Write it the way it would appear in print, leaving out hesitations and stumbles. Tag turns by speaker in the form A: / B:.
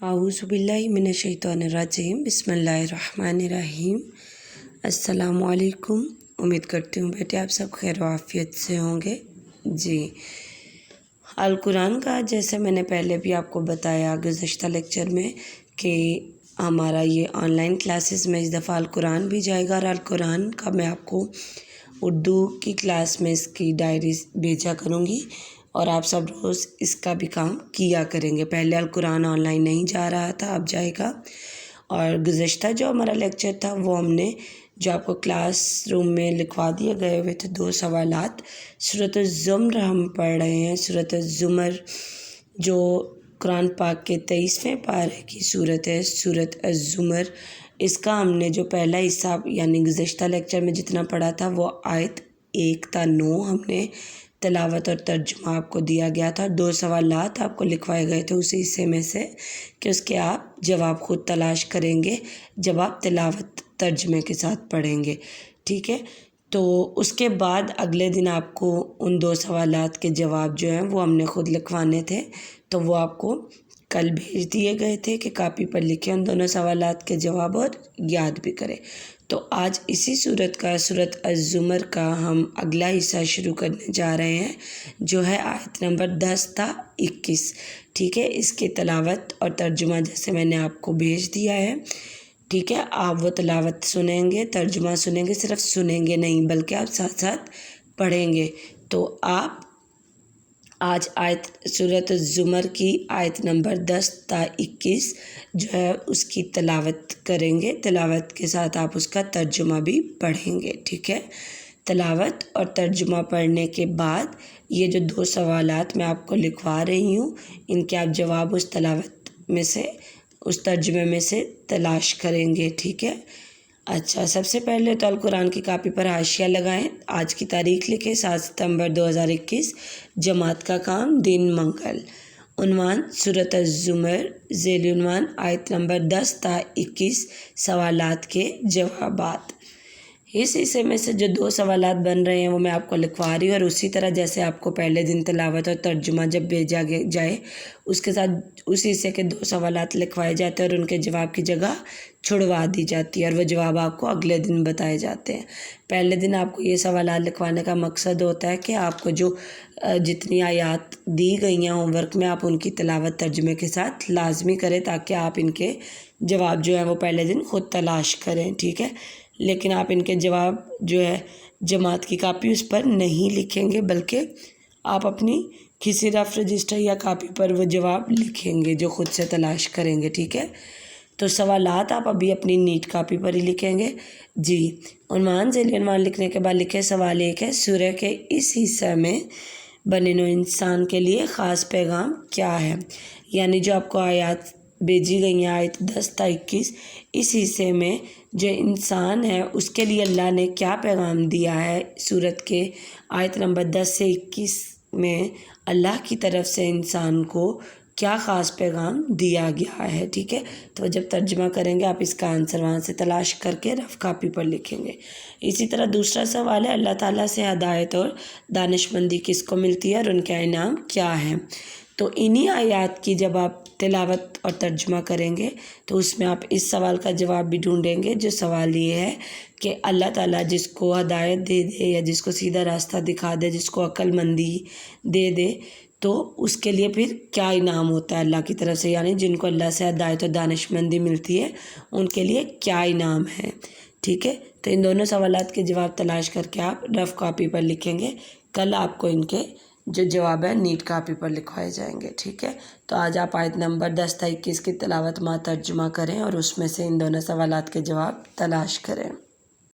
A: اعوذ باللہ من الشیطان الرجیم، بسم اللہ الرحمن الرحیم۔ السلام علیکم، امید کرتی ہوں بیٹے آپ سب خیر و عافیت سے ہوں گے۔ جی، القرآن کا جیسے میں نے پہلے بھی آپ کو بتایا گزشتہ لیکچر میں کہ ہمارا یہ آن لائن کلاسز میں اس دفعہ القرآن بھی جائے گا، اور القرآن کا میں آپ کو اردو کی کلاس میں اس کی ڈائری بھیجا کروں گی، اور آپ سب روز اس کا بھی کام کیا کریں گے۔ پہلے القرآن آن لائن نہیں جا رہا تھا، اب جائے گا۔ اور گزشتہ جو ہمارا لیکچر تھا وہ ہم نے جو آپ کو کلاس روم میں لکھوا دیے گئے ہوئے تھے 2 سوالات۔ سورۃ الزمر ہم پڑھ رہے ہیں، سورۃ الزمر جو قرآن پاک کے 23ویں پارے کی صورت ہے، سورۃ الزمر۔ اس کا ہم نے جو پہلا حصہ یعنی گزشتہ لیکچر میں جتنا پڑھا تھا وہ آیت 1 تا 9 ہم نے تلاوت اور ترجمہ آپ کو دیا گیا تھا۔ 2 سوالات آپ کو لکھوائے گئے تھے اسی حصے میں سے کہ اس کے آپ جواب خود تلاش کریں گے جب آپ تلاوت ترجمے کے ساتھ پڑھیں گے، ٹھیک ہے۔ تو اس کے بعد اگلے دن آپ کو ان 2 سوالات کے جواب جو ہیں وہ ہم نے خود لکھوانے تھے، تو وہ آپ کو کل بھیج دیے گئے تھے کہ کاپی پر لکھیں ان دونوں سوالات کے جواب اور یاد بھی کریں۔ تو آج اسی سورت کا، سورۃ الزمر کا ہم اگلا حصہ شروع کرنے جا رہے ہیں، جو ہے آیت نمبر 10 تا 21، ٹھیک ہے۔ اس کی تلاوت اور ترجمہ جیسے میں نے آپ کو بھیج دیا ہے، ٹھیک ہے۔ آپ وہ تلاوت سنیں گے، ترجمہ سنیں گے، صرف سنیں گے نہیں بلکہ آپ ساتھ ساتھ پڑھیں گے۔ تو آپ آج آیت سورۃ الزمر کی آیت نمبر 10 تا 21 جو ہے اس کی تلاوت کریں گے، تلاوت کے ساتھ آپ اس کا ترجمہ بھی پڑھیں گے، ٹھیک ہے۔ تلاوت اور ترجمہ پڑھنے کے بعد یہ جو 2 سوالات میں آپ کو لکھوا رہی ہوں ان کے آپ جواب اس تلاوت میں سے، اس ترجمے میں سے تلاش کریں گے، ٹھیک ہے۔ اچھا، سب سے پہلے تو القرآن کی کاپی پر حاشیہ لگائیں، آج کی تاریخ لکھیں 7 ستمبر 2021، جماعت کا کام دن منگل، عنوان سورۃ الزمر، ذیلی عنوان آیت نمبر 10 تا 21، سوالات کے جوابات۔ اس حصے میں سے جو 2 سوالات بن رہے ہیں وہ میں آپ کو لکھوا رہی ہوں، اور اسی طرح جیسے آپ کو پہلے دن تلاوت اور ترجمہ جب بھیجا جائے اس کے ساتھ اس حصے کے 2 سوالات لکھوائے جاتے ہیں اور ان کے جواب کی جگہ چھڑوا دی جاتی ہے، اور وہ جواب آپ کو اگلے دن بتائے جاتے ہیں۔ پہلے دن آپ کو یہ سوالات لکھوانے کا مقصد ہوتا ہے کہ آپ کو جو جتنی آیات دی گئی ہیں ہوم ورک میں آپ ان کی تلاوت ترجمے کے ساتھ لازمی کریں، تاکہ آپ ان کے جواب جو ہیں وہ پہلے دن خود تلاش کریں، ٹھیک ہے۔ لیکن آپ ان کے جواب جو ہے جماعت کی کاپی اس پر نہیں لکھیں گے، بلکہ آپ اپنی کسی رف رجسٹر یا کاپی پر وہ جواب لکھیں گے جو خود سے تلاش کریں گے، ٹھیک ہے۔ تو سوالات آپ ابھی اپنی نیٹ کاپی پر ہی لکھیں گے۔ جی، عنوان ذیلی عنوان لکھنے کے بعد لکھیں سوال 1 ہے، سورہ کے اس حصہ میں بنی نوع انسان کے لیے خاص پیغام کیا ہے؟ یعنی جو آپ کو آیات بھیجی گئی ہیں آیت 10 تا 21، اس حصے میں جو انسان ہے اس کے لیے اللہ نے کیا پیغام دیا ہے؟ سورت کے آیت نمبر 10 سے 21 میں اللہ کی طرف سے انسان کو کیا خاص پیغام دیا گیا ہے، ٹھیک ہے۔ تو جب ترجمہ کریں گے آپ اس کا آنسر وہاں سے تلاش کر کے رف کاپی پر لکھیں گے۔ اسی طرح دوسرا سوال ہے، اللہ تعالیٰ سے ہدایت اور دانش مندی کس کو ملتی ہے اور ان کا انعام کیا ہے؟ تو انہی آیات کی جب آپ تلاوت اور ترجمہ کریں گے تو اس میں آپ اس سوال کا جواب بھی ڈھونڈیں گے، جو سوال یہ ہے کہ اللہ تعالیٰ جس کو ہدایت دے دے یا جس کو سیدھا راستہ دکھا دے، جس کو عقل مندی دے دے، تو اس کے لیے پھر کیا انعام ہوتا ہے اللہ کی طرف سے؟ یعنی جن کو اللہ سے ہدایت اور دانش مندی ملتی ہے ان کے لیے کیا انعام ہے، ٹھیک ہے۔ تو ان دونوں سوالات کے جواب تلاش کر کے آپ رف کاپی پر لکھیں گے، کل آپ کو ان کے جو جواب ہے نیٹ کاپی پر لکھوائے جائیں گے، ٹھیک ہے۔ تو آج آپ آیت نمبر 10 تا 21 کی تلاوت ترجمہ کریں اور اس میں سے ان دونوں سوالات کے جواب تلاش کریں۔